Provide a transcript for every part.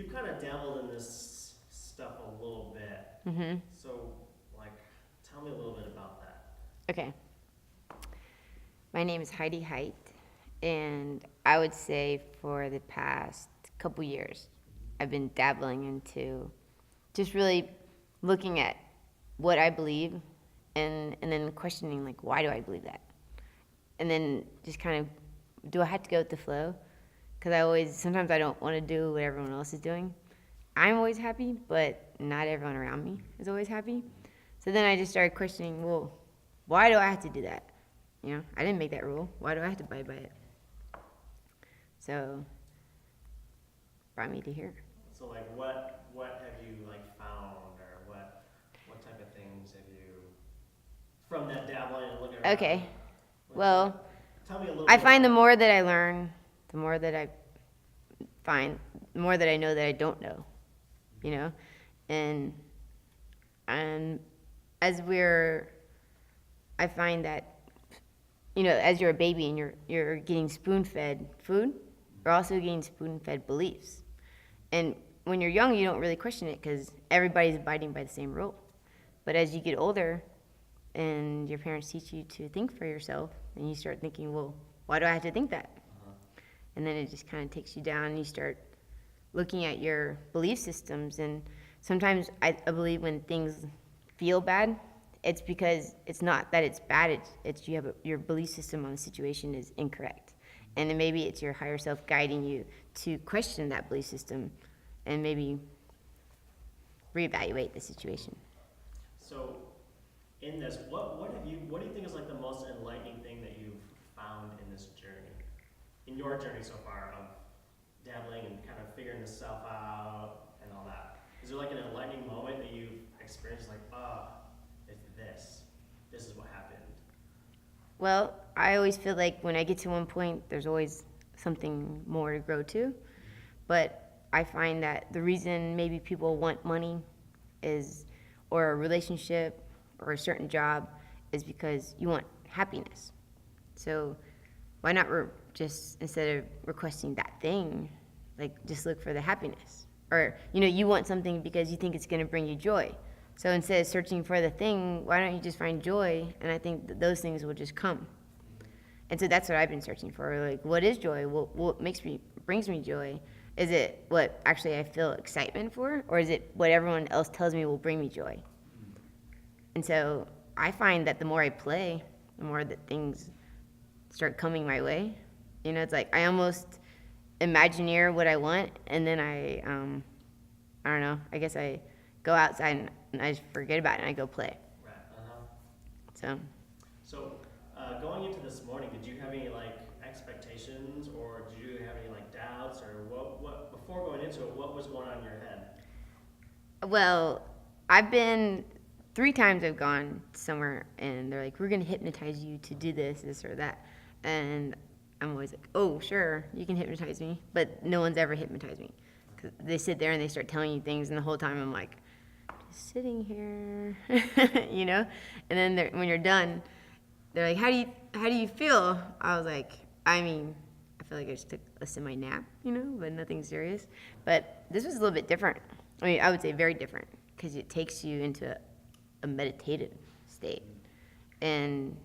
you've kind of dabbled in this stuff a little bit. Mm-hmm. So, like, tell me a little bit about that. Okay. My name is Heidi Height, and I would say for the past couple years, I've been dabbling into just really looking at what I believe and then questioning, like, why do I believe that? And then just kind of, do I have to go with the flow? Because sometimes I don't want to do what everyone else is doing. I'm always happy, but not everyone around me is always happy. So then I just started questioning, well, why do I have to do that? You know, I didn't make that rule. Why do I have to abide by it? So, brought me to here. So, like, what have you like found, or what type of things have you from that dabbling and looking around? Okay. Well, tell me a little. I find the more that I learn, the more that I find, the more that I know that I don't know. You know, and as I find that, you know, as you're a baby and you're getting spoon-fed food, you're also getting spoon-fed beliefs. And when you're young, you don't really question it because everybody's abiding by the same rule. But as you get older and your parents teach you to think for yourself, and you start thinking, well, why do I have to think that? And then it just kind of takes you down, and you start looking at your belief systems. And sometimes I believe when things feel bad, it's because it's not that it's bad, it's you have your belief system on the situation is incorrect. And then maybe it's your higher self guiding you to question that belief system and maybe reevaluate the situation. So, in this, what do you think is like the most enlightening thing that you've found in this journey, in your journey so far of dabbling and kind of figuring this stuff out and all that? Is there like an enlightening moment that you've experienced, like, it's this is what happened? Well, I always feel like when I get to one point, there's always something more to grow to. But I find that the reason maybe people want money or a relationship, or a certain job is because you want happiness. So why not just, instead of requesting that thing, like just look for the happiness? Or, you know, you want something because you think it's going to bring you joy. So instead of searching for the thing, why don't you just find joy? And I think that those things will just come. And so that's what I've been searching for. Like, what is joy? What brings me joy? Is it what actually I feel excitement for? Or is it what everyone else tells me will bring me joy? And so I find that the more I play, the more that things start coming my way. You know, it's like I almost imagineer what I want, and then I don't know, I guess I go outside and I just forget about it and I go play. Right. So going into this morning, did you have any like expectations, or did you have any like doubts, or what before going into it, what was going on in your head? Well, I've been 3 times I've gone somewhere and they're like, we're going to hypnotize you to do this or that. And I'm always like, oh, sure, you can hypnotize me. But no one's ever hypnotized me. 'Cause they sit there and they start telling you things, and the whole time I'm like, just sitting here, you know? And then when you're done, they're like, how do you feel? I was like, I feel like I just took a semi nap, you know, but nothing serious. But this was a little bit different. I mean, I would say very different, because it takes you into a meditative state, and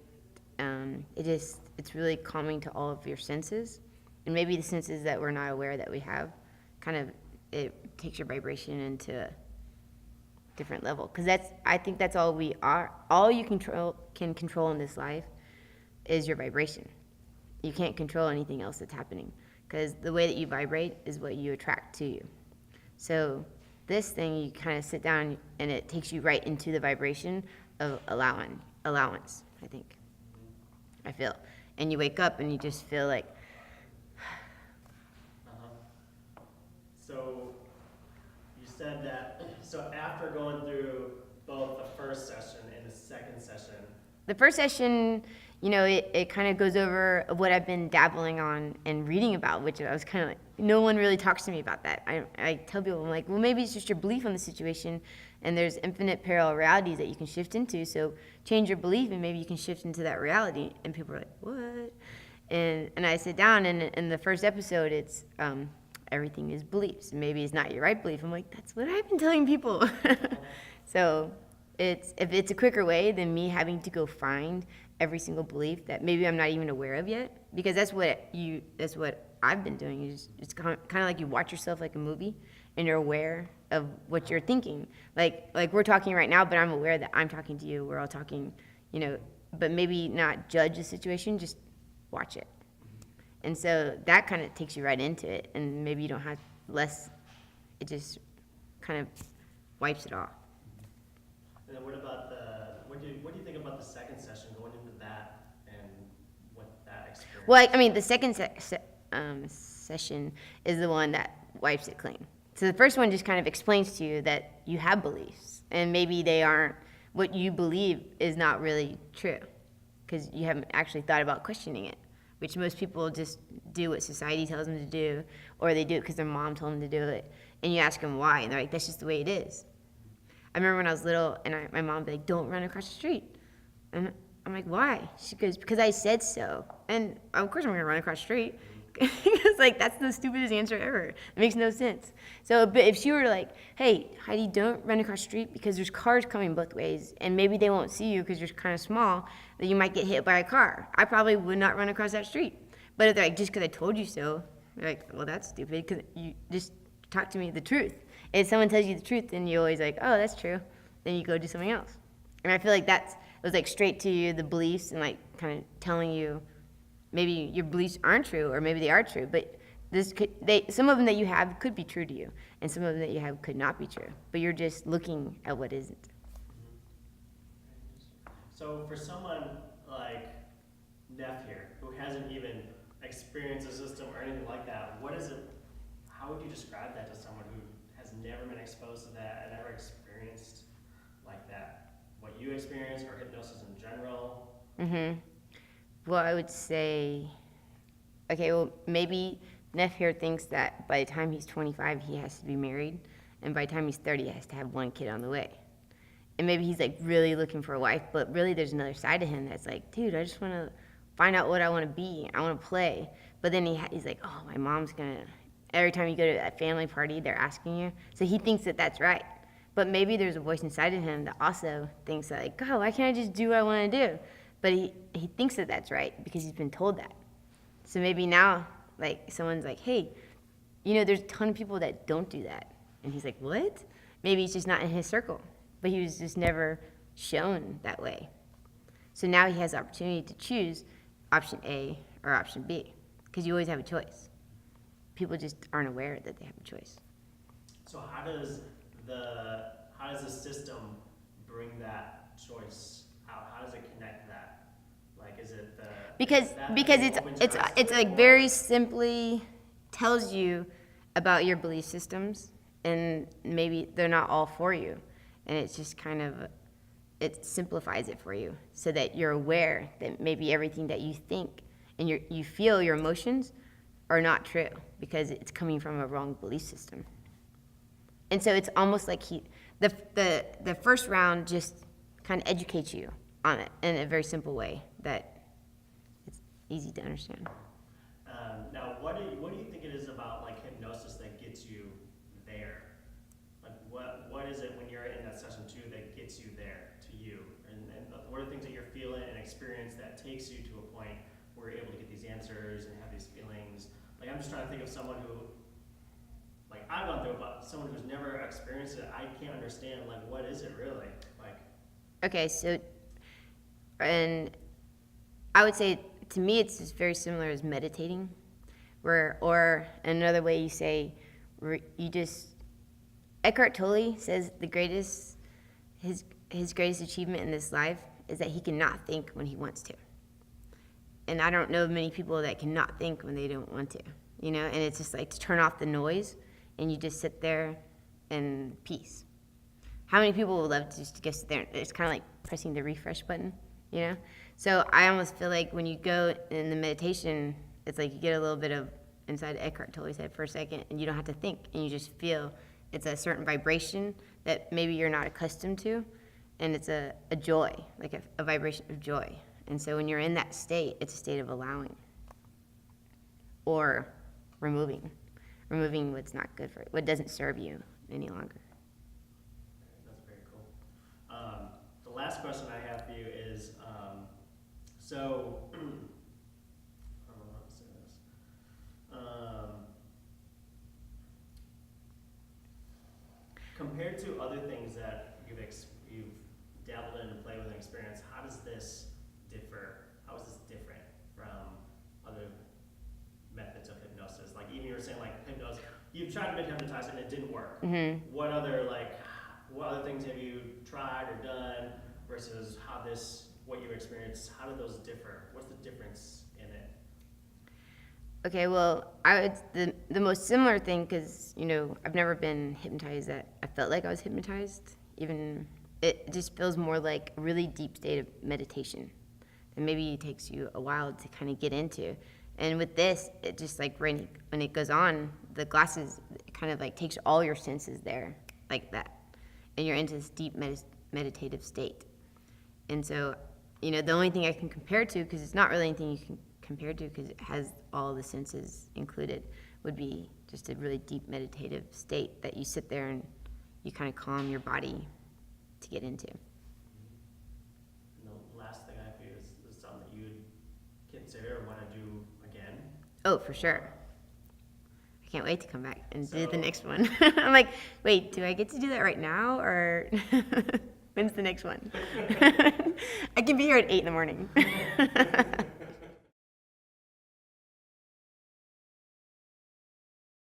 it's really calming to all of your senses, and maybe the senses that we're not aware that we have. Kind of, it takes your vibration into a different level, because I think that's all we are. All you can control in this life is your vibration. You can't control anything else that's happening, because the way that you vibrate is what you attract to you. So this thing, you kind of sit down and it takes you right into the vibration of allowance, I think. I feel. And you wake up and you just feel like. So you said that, so after going through both the first session and the second session. The first session, you know, it kind of goes over what I've been dabbling on and reading about, which I was kind of like, no one really talks to me about that. I tell people, I'm like, well, maybe it's just your belief on the situation, and there's infinite parallel realities that you can shift into, so change your belief and maybe you can shift into that reality. And people are like, what? And I sit down, and in the first episode, it's everything is beliefs. Maybe it's not your right belief. I'm like, that's what I've been telling people. So if it's a quicker way than me having to go find every single belief that maybe I'm not even aware of yet, because that's what I've been doing. It's kind of like you watch yourself like a movie, and you're aware of what you're thinking. Like we're talking right now, but I'm aware that I'm talking to you. We're all talking, but maybe not judge the situation, just watch it. And so that kind of takes you right into it, and maybe you don't have less. It just kind of wipes it off. And then what about what do you think about the second session, going into that and what that experience? Well, I mean, the second session is the one that wipes it clean. So the first one just kind of explains to you that you have beliefs, and maybe they aren't, what you believe is not really true, because you haven't actually thought about questioning it, which most people just do what society tells them to do, or they do it because their mom told them to do it, and you ask them why, and they're like, that's just the way it is. I remember when I was little, and my mom would be like, don't run across the street. And I'm like, why? She goes, because I said so. And of course I'm going to run across the street. It's like, that's the stupidest answer ever. It makes no sense. So, but if she were like, hey, Heidi, don't run across the street because there's cars coming both ways, and maybe they won't see you because you're kind of small, that you might get hit by a car, I probably would not run across that street. But if they're like, just because I told you so, you're like, well, that's stupid, because you just talk to me the truth. If someone tells you the truth, then you're always like, oh, that's true. Then you go do something else. And I feel like it was like straight to you, the beliefs, and like kind of telling you maybe your beliefs aren't true, or maybe they are true, but some of them that you have could be true to you, and some of them that you have could not be true. But you're just looking at what isn't. So for someone like Neff here, who hasn't even experienced a system or anything like that, how would you describe that to someone who has never been exposed to that and never experienced like that? What you experienced, or hypnosis in general? Mm-hmm. Well, I would say, okay, well, maybe Neff here thinks that by the time he's 25, he has to be married, and by the time he's 30, he has to have one kid on the way. And maybe he's like really looking for a wife, but really there's another side of him that's like, dude, I just want to find out what I want to be. I want to play. But then he's like, oh, my mom's going to, every time you go to a family party, they're asking you. So he thinks that that's right. But maybe there's a voice inside of him that also thinks that, like, God, why can't I just do what I want to do? But he thinks that that's right because he's been told that. So maybe now, like, someone's like, hey, there's a ton of people that don't do that. And he's like, what? Maybe it's just not in his circle. But he was just never shown that way. So now he has the opportunity to choose option A or option B, because you always have a choice. People just aren't aware that they have a choice. So how does the system bring that choice out? How does it connect that? Like, is it because it's like very simply tells you about your belief systems, and maybe they're not all for you, and it's just kind of, it simplifies it for you so that you're aware that maybe everything that you think and you feel, your emotions, are not true because it's coming from a wrong belief system. And so it's almost like the first round just kind of educates you on it in a very simple way that it's easy to understand. Now, what do you think it is about like hypnosis that gets you there? Like, what is it when you're in that session 2 that gets you there to you? And what are the things that you're feeling and experience that takes you to a point where you're able to get these answers and have these feelings? Like, I'm just trying to think of someone who, like, I've gone through it, but someone who's never experienced it, I can't understand, like, what is it really? Like, okay, so, and I would say, to me, it's just very similar as meditating, or another way you say, Eckhart Tolle says his greatest achievement in this life is that he cannot think when he wants to. And I don't know many people that cannot think when they don't want to, and it's just like to turn off the noise and you just sit there in peace. How many people would love to just get sit there? It's kind of like pressing the refresh button, So I almost feel like when you go in the meditation, it's like you get a little bit of inside Eckhart Tolle's head for a second, and you don't have to think, and you just feel it's a certain vibration that maybe you're not accustomed to, and it's a joy, like a vibration of joy. And so when you're in that state, it's a state of allowing or removing removing what's not good for what doesn't serve you any longer. That's very cool. The last question I have for you is, so, I don't know how to say this. Compared to other things that you've dabbled in and played with and experienced, how does this differ? How is this different from other methods of hypnosis? Like even you were saying like hypnosis, you've tried to be hypnotized and it didn't work. Mm-hmm. What other things have you tried or done versus what you experienced? How do those differ? What's the difference in it? Okay, well, the most similar thing, because I've never been hypnotized that I felt like I was hypnotized. Even it just feels more like a really deep state of meditation, and maybe it takes you a while to kind of get into. And with this, it just like when it goes on, the glasses kind of like takes all your senses there, like that, and you're into this deep meditative state. And so, the only thing I can compare to, because it's not really anything you can compare to, because it has all the senses included, would be just a really deep meditative state that you sit there and you kind of calm your body to get into. And the last thing I have for you is something that you would consider or want to do again. Oh, for sure. I can't wait to come back and do the next one. I'm like, wait, do I get to do that right now, or when's the next one? I can be here at 8 in the morning.